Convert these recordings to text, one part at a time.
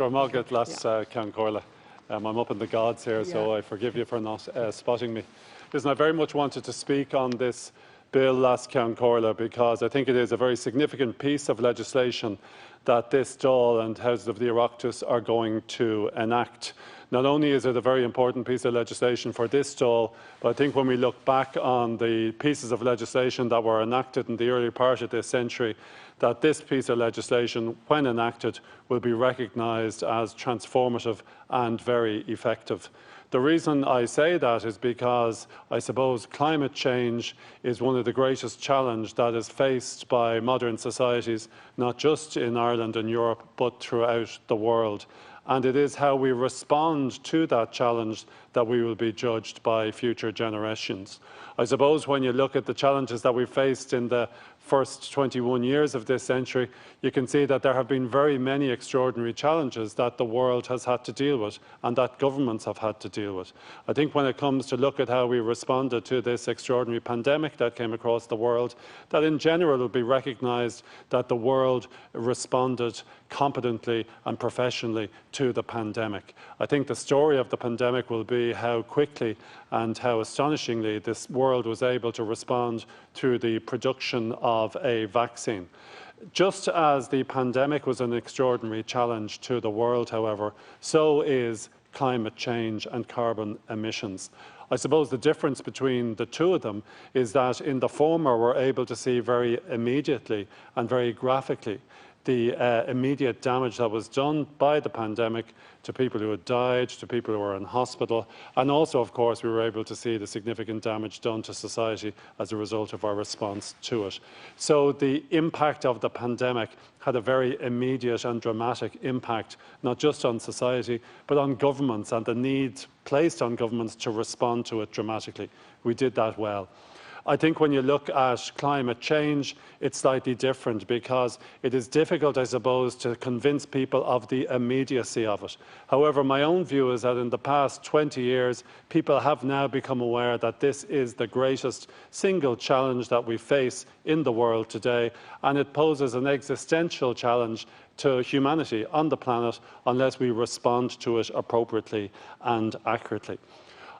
Gormagat las Ceann Comhairle. I'm up in the gods here, so I forgive you for not spotting me. Listen, I very much wanted to speak on this bill las Ceann Comhairle because I think it is a very significant piece of legislation that this Dáil and Houses of the Oireachtas are going to enact. Not only is it a very important piece of legislation for this Dáil, but I think when we look back on the pieces of legislation that were enacted in the early part of this century, that this piece of legislation, when enacted, will be recognised as transformative and very effective. The reason I say that is because I suppose climate change is one of the greatest challenges that is faced by modern societies, not just in Ireland and Europe, but throughout the world. And it is how we respond to that challenge that we will be judged by future generations. I suppose when you look at the challenges that we faced in the first 21 years of this century, you can see that there have been very many extraordinary challenges that the world has had to deal with and that governments have had to deal with. I think when it comes to look at how we responded to this extraordinary pandemic that came across the world, that in general it will be recognised that the world responded competently and professionally to the pandemic. I think the story of the pandemic will be how quickly and how astonishingly this world was able to respond through the production of a vaccine. Just as the pandemic was an extraordinary challenge to the world, however, so is climate change and carbon emissions. I suppose the difference between the two of them is that in the former we're able to see very immediately and very graphically the immediate damage that was done by the pandemic to people who had died, to people who were in hospital, and also, of course, we were able to see the significant damage done to society as a result of our response to it. So the impact of the pandemic had a very immediate and dramatic impact, not just on society, but on governments and the need placed on governments to respond to it dramatically. We did that well. I think when you look at climate change, it's slightly different because it is difficult, I suppose, to convince people of the immediacy of it. However, my own view is that in the past 20 years, people have now become aware that this is the greatest single challenge that we face in the world today, and it poses an existential challenge to humanity on the planet unless we respond to it appropriately and accurately.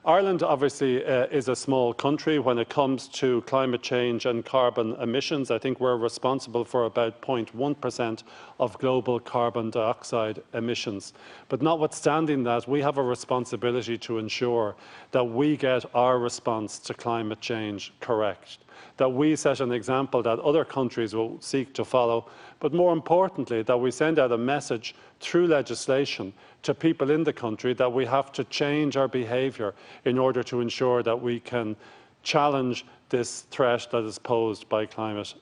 Ireland obviously is a small country when it comes to climate change and carbon emissions. I think we're responsible for about 0.1% of global carbon dioxide emissions. But notwithstanding that, we have a responsibility to ensure that we get our response to climate change correct, that we set an example that other countries will seek to follow, but more importantly, that we send out a message through legislation to people in the country that we have to change our behaviour in order to ensure that we can challenge this threat that is posed by climate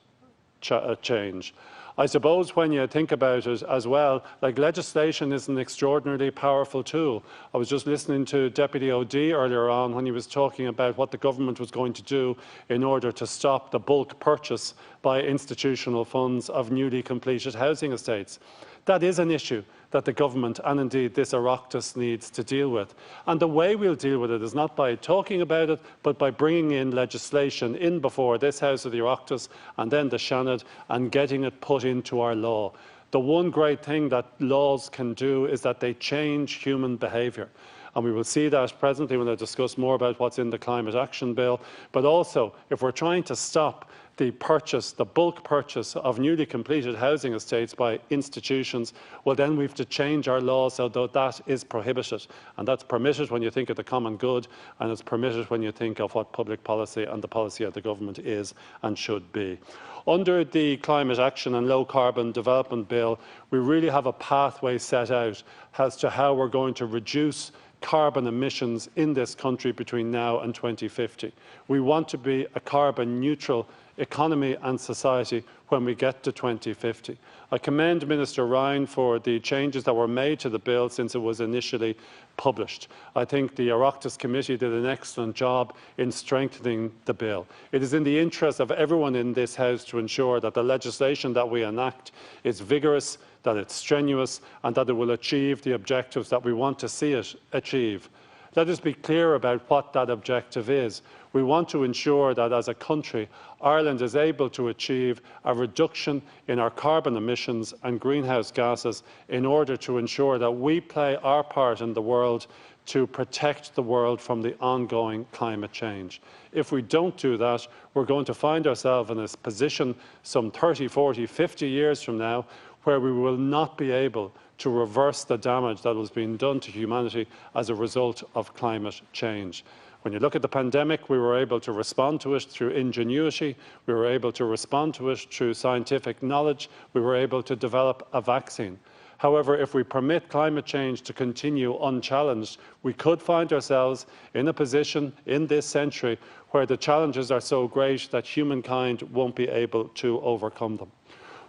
change. I suppose when you think about it as well, like legislation is an extraordinarily powerful tool. I was just listening to Deputy O'D earlier on when he was talking about what the government was going to do in order to stop the bulk purchase by institutional funds of newly completed housing estates. That is an issue that the government and indeed this Oireachtas needs to deal with. And the way we'll deal with it is not by talking about it, but by bringing in legislation in before this House of the Oireachtas and then the Seanad and getting it put into our law. The one great thing that laws can do is that they change human behaviour. And we will see that presently when I discuss more about what's in the Climate Action Bill. But also, if we're trying to stop the bulk purchase of newly completed housing estates by institutions, well then we have to change our laws so that that is prohibited. And that's permitted when you think of the common good, and it's permitted when you think of what public policy and the policy of the government is and should be. Under the Climate Action and Low Carbon Development Bill, we really have a pathway set out as to how we're going to reduce carbon emissions in this country between now and 2050. We want to be a carbon neutral economy and society when we get to 2050. I commend Minister Ryan for the changes that were made to the bill since it was initially published. I think the Oireachtas Committee did an excellent job in strengthening the bill. It is in the interest of everyone in this House to ensure that the legislation that we enact is vigorous, that it's strenuous, and that it will achieve the objectives that we want to see it achieve. Let us be clear about what that objective is. We want to ensure that as a country, Ireland is able to achieve a reduction in our carbon emissions and greenhouse gases in order to ensure that we play our part in the world to protect the world from the ongoing climate change. If we don't do that, we're going to find ourselves in a position some 30, 40, 50 years from now where we will not be able to reverse the damage that has been done to humanity as a result of climate change. When you look at the pandemic, we were able to respond to it through ingenuity, we were able to respond to it through scientific knowledge, we were able to develop a vaccine. However, if we permit climate change to continue unchallenged, we could find ourselves in a position in this century where the challenges are so great that humankind won't be able to overcome them.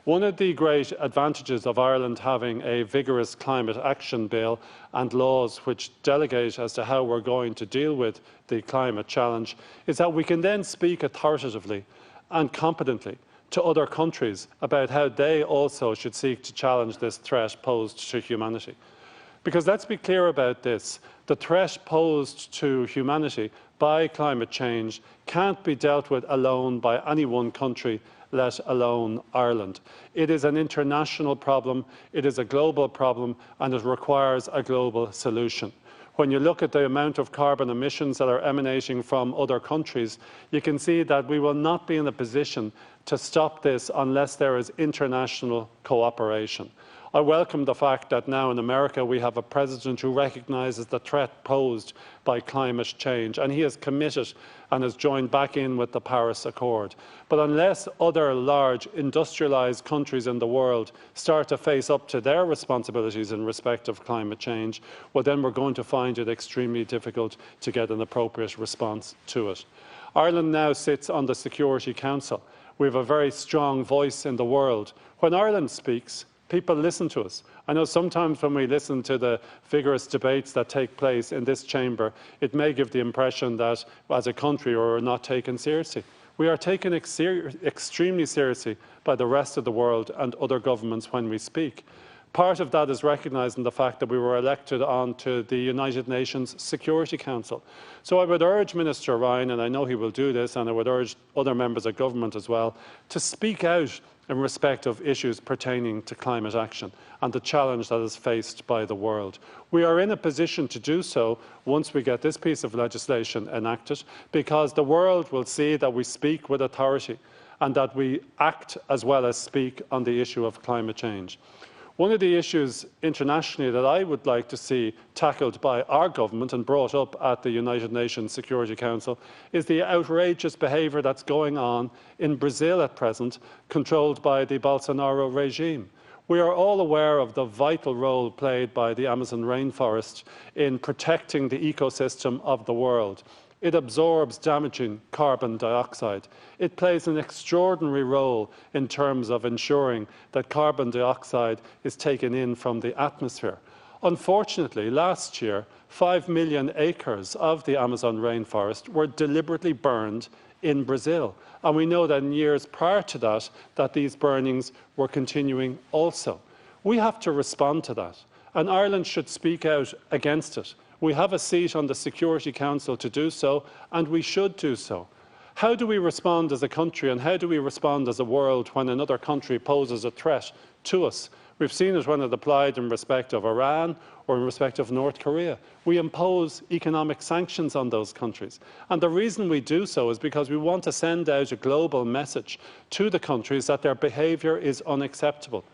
One of the great advantages of Ireland having a vigorous climate action bill and laws which delegate as to how we're going to deal with the climate challenge is that we can then speak authoritatively and competently to other countries about how they also should seek to challenge this threat posed to humanity. Because let's be clear about this, the threat posed to humanity by climate change can't be dealt with alone by any one country, let alone Ireland. It is an international problem, it is a global problem, and it requires a global solution. When you look at the amount of carbon emissions that are emanating from other countries, you can see that we will not be in a position to stop this unless there is international cooperation. I welcome the fact that now in America we have a president who recognises the threat posed by climate change, and he is committed and has joined back in with the Paris Accord. But unless other large industrialised countries in the world start to face up to their responsibilities in respect of climate change, well then we're going to find it extremely difficult to get an appropriate response to it. Ireland now sits on the Security Council. We have a very strong voice in the world. When Ireland speaks, people listen to us. I know sometimes when we listen to the vigorous debates that take place in this chamber, it may give the impression that as a country we're not taken seriously. We are taken extremely seriously by the rest of the world and other governments when we speak. Part of that is recognising the fact that we were elected onto the United Nations Security Council. So I would urge Minister Ryan, and I know he will do this, and I would urge other members of government as well, to speak out in respect of issues pertaining to climate action and the challenge that is faced by the world. We are in a position to do so once we get this piece of legislation enacted, because the world will see that we speak with authority and that we act as well as speak on the issue of climate change. One of the issues internationally that I would like to see tackled by our government and brought up at the United Nations Security Council is the outrageous behaviour that's going on in Brazil at present, controlled by the Bolsonaro regime. We are all aware of the vital role played by the Amazon rainforest in protecting the ecosystem of the world. It absorbs damaging carbon dioxide. It plays an extraordinary role in terms of ensuring that carbon dioxide is taken in from the atmosphere. Unfortunately, last year, 5 million acres of the Amazon rainforest were deliberately burned in Brazil. And we know that in years prior to that, these burnings were continuing also. We have to respond to that, and Ireland should speak out against it. We have a seat on the Security Council to do so, and we should do so. How do we respond as a country, and how do we respond as a world when another country poses a threat to us? We've seen it when it applied in respect of Iran or in respect of North Korea. We impose economic sanctions on those countries. And the reason we do so is because we want to send out a global message to the countries that their behaviour is unacceptable.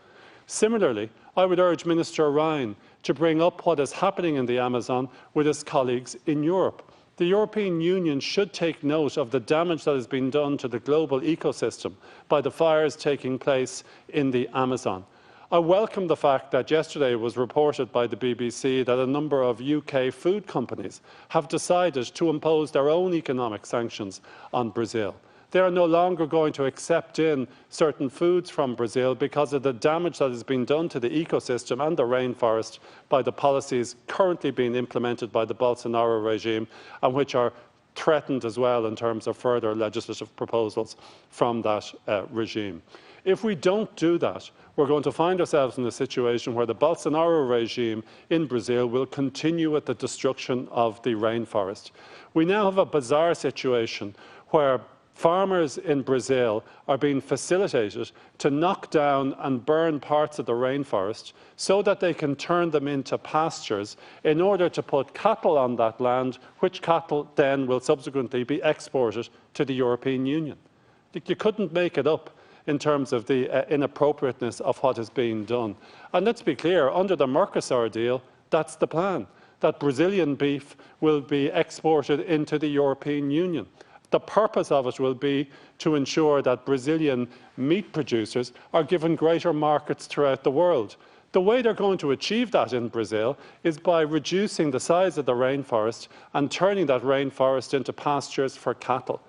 Similarly, I would urge Minister Ryan to bring up what is happening in the Amazon with his colleagues in Europe. The European Union should take note of the damage that has been done to the global ecosystem by the fires taking place in the Amazon. I welcome the fact that yesterday it was reported by the BBC that a number of UK food companies have decided to impose their own economic sanctions on Brazil. They are no longer going to accept in certain foods from Brazil because of the damage that has been done to the ecosystem and the rainforest by the policies currently being implemented by the Bolsonaro regime, and which are threatened as well in terms of further legislative proposals from that regime. If we don't do that, we're going to find ourselves in a situation where the Bolsonaro regime in Brazil will continue with the destruction of the rainforest. We now have a bizarre situation where farmers in Brazil are being facilitated to knock down and burn parts of the rainforest so that they can turn them into pastures in order to put cattle on that land, which cattle then will subsequently be exported to the European Union. You couldn't make it up in terms of the inappropriateness of what is being done. And let's be clear, under the Mercosur deal, that's the plan, that Brazilian beef will be exported into the European Union. The purpose of it will be to ensure that Brazilian meat producers are given greater markets throughout the world. The way they're going to achieve that in Brazil is by reducing the size of the rainforest and turning that rainforest into pastures for cattle.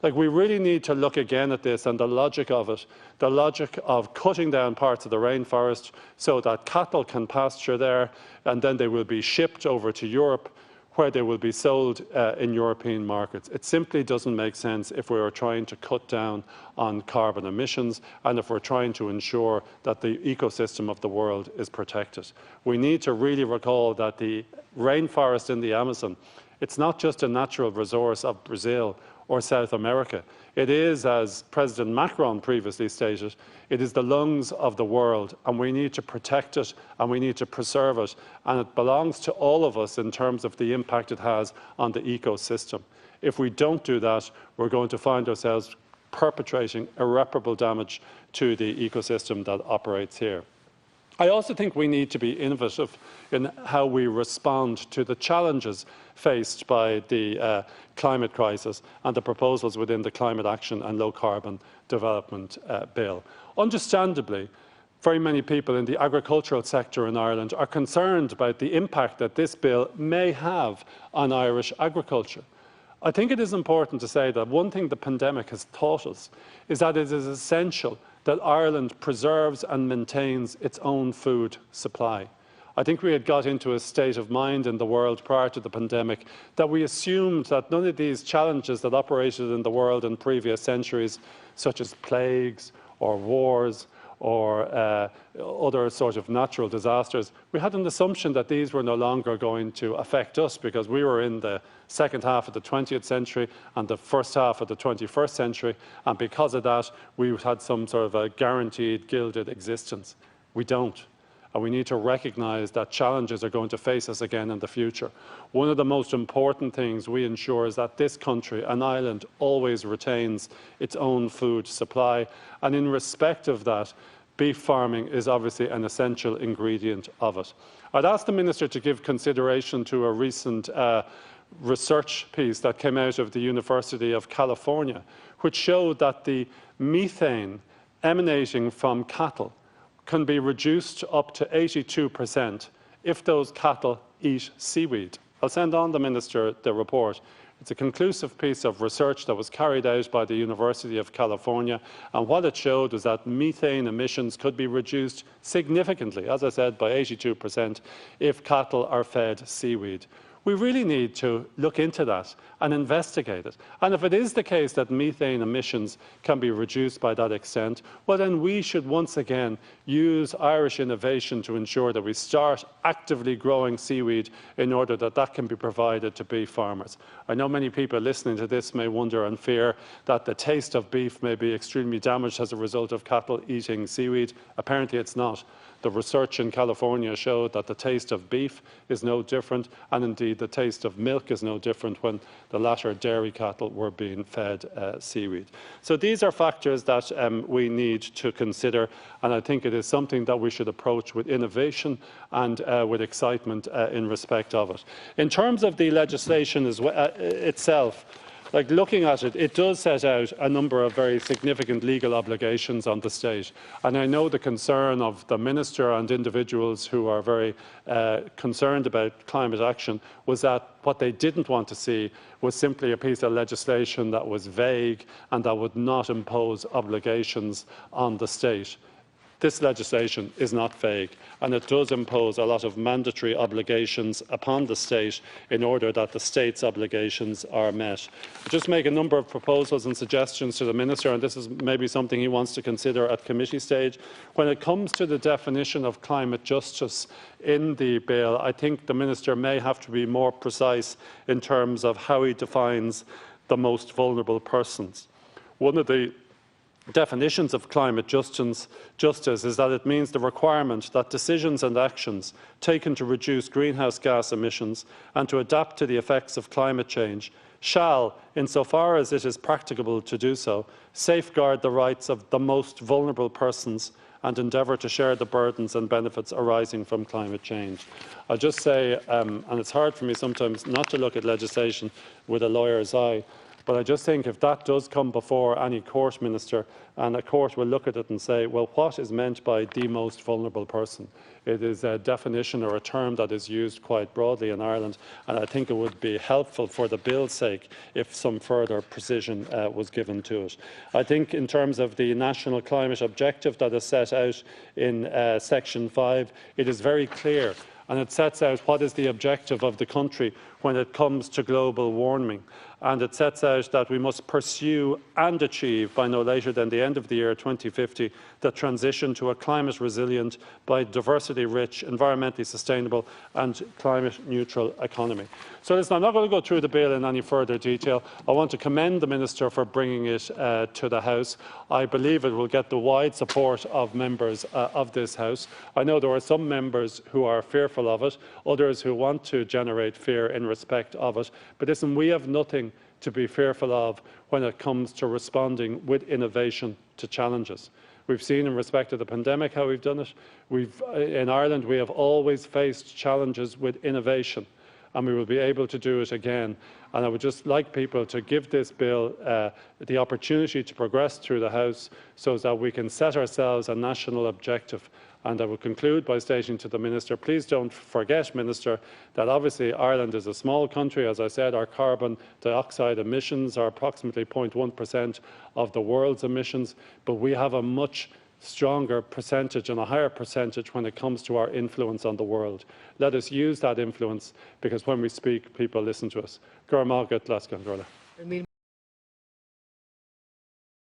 We really need to look again at this and the logic of it, the logic of cutting down parts of the rainforest so that cattle can pasture there, and then they will be shipped over to Europe, where they will be sold in European markets. It simply doesn't make sense if we are trying to cut down on carbon emissions and if we're trying to ensure that the ecosystem of the world is protected. We need to really recall that the rainforest in the Amazon, it's not just a natural resource of Brazil or South America. It is, as President Macron previously stated, it is the lungs of the world, and we need to protect it and we need to preserve it, and it belongs to all of us in terms of the impact it has on the ecosystem. If we don't do that, we're going to find ourselves perpetrating irreparable damage to the ecosystem that operates here. I also think we need to be innovative in how we respond to the challenges faced by the climate crisis and the proposals within the Climate Action and Low Carbon Development Bill. Understandably, very many people in the agricultural sector in Ireland are concerned about the impact that this bill may have on Irish agriculture. I think it is important to say that one thing the pandemic has taught us is that it is essential that Ireland preserves and maintains its own food supply. I think we had got into a state of mind in the world prior to the pandemic that we assumed that none of these challenges that operated in the world in previous centuries, such as plagues or wars or other sort of natural disasters, we had an assumption that these were no longer going to affect us because we were in the second half of the 20th century and the first half of the 21st century, and because of that we had some sort of a guaranteed gilded existence. We don't. And we need to recognise that challenges are going to face us again in the future. One of the most important things we ensure is that this country, an island, always retains its own food supply. And in respect of that, beef farming is obviously an essential ingredient of it. I'd ask the Minister to give consideration to a recent research piece that came out of the University of California, which showed that the methane emanating from cattle can be reduced up to 82% if those cattle eat seaweed. I'll send on the Minister the report. It's a conclusive piece of research that was carried out by the University of California, and what it showed was that methane emissions could be reduced significantly, as I said, by 82% if cattle are fed seaweed. We really need to look into that and investigate it. And if it is the case that methane emissions can be reduced by that extent, well then we should once again use Irish innovation to ensure that we start actively growing seaweed in order that that can be provided to beef farmers. I know many people listening to this may wonder and fear that the taste of beef may be extremely damaged as a result of cattle eating seaweed. Apparently it's not. The research in California showed that the taste of beef is no different, and indeed the taste of milk is no different when the latter dairy cattle were being fed seaweed. So these are factors that we need to consider, and I think it is something that we should approach with innovation and with excitement in respect of it. In terms of the legislation itself, looking at it, it does set out a number of very significant legal obligations on the state. And I know the concern of the Minister and individuals who are very concerned about climate action was that what they didn't want to see was simply a piece of legislation that was vague and that would not impose obligations on the state. This legislation is not vague, and it does impose a lot of mandatory obligations upon the state in order that the state's obligations are met. I'll just make a number of proposals and suggestions to the Minister, and this is maybe something he wants to consider at committee stage. When it comes to the definition of climate justice in the bill, I think the Minister may have to be more precise in terms of how he defines the most vulnerable persons. One of the definitions of climate justice is that it means the requirement that decisions and actions taken to reduce greenhouse gas emissions and to adapt to the effects of climate change shall, insofar as it is practicable to do so, safeguard the rights of the most vulnerable persons and endeavour to share the burdens and benefits arising from climate change. I'll just say, and it's hard for me sometimes not to look at legislation with a lawyer's eye, but I just think if that does come before any court, Minister, and a court will look at it and say, well, what is meant by the most vulnerable person? It is a definition or a term that is used quite broadly in Ireland, and I think it would be helpful for the bill's sake if some further precision was given to it. I think in terms of the national climate objective that is set out in section 5, it is very clear, and it sets out what is the objective of the country when it comes to global warming. And it sets out that we must pursue and achieve, by no later than the end of the year 2050, the transition to a climate-resilient, biodiversity-rich, environmentally sustainable and climate-neutral economy. So listen, I'm not going to go through the bill in any further detail. I want to commend the Minister for bringing it to the House. I believe it will get the wide support of members of this House. I know there are some members who are fearful of it, others who want to generate fear in respect of it. But listen, we have nothing to be fearful of when it comes to responding with innovation to challenges. We've seen in respect of the pandemic how we've done it. In Ireland, we have always faced challenges with innovation, and we will be able to do it again. And I would just like people to give this bill the opportunity to progress through the House so that we can set ourselves a national objective. And I will conclude by stating to the Minister, please don't forget, Minister, that obviously Ireland is a small country. As I said, our carbon dioxide emissions are approximately 0.1% of the world's emissions, but we have a much stronger percentage and a higher percentage when it comes to our influence on the world. Let us use that influence, because when we speak, people listen to us.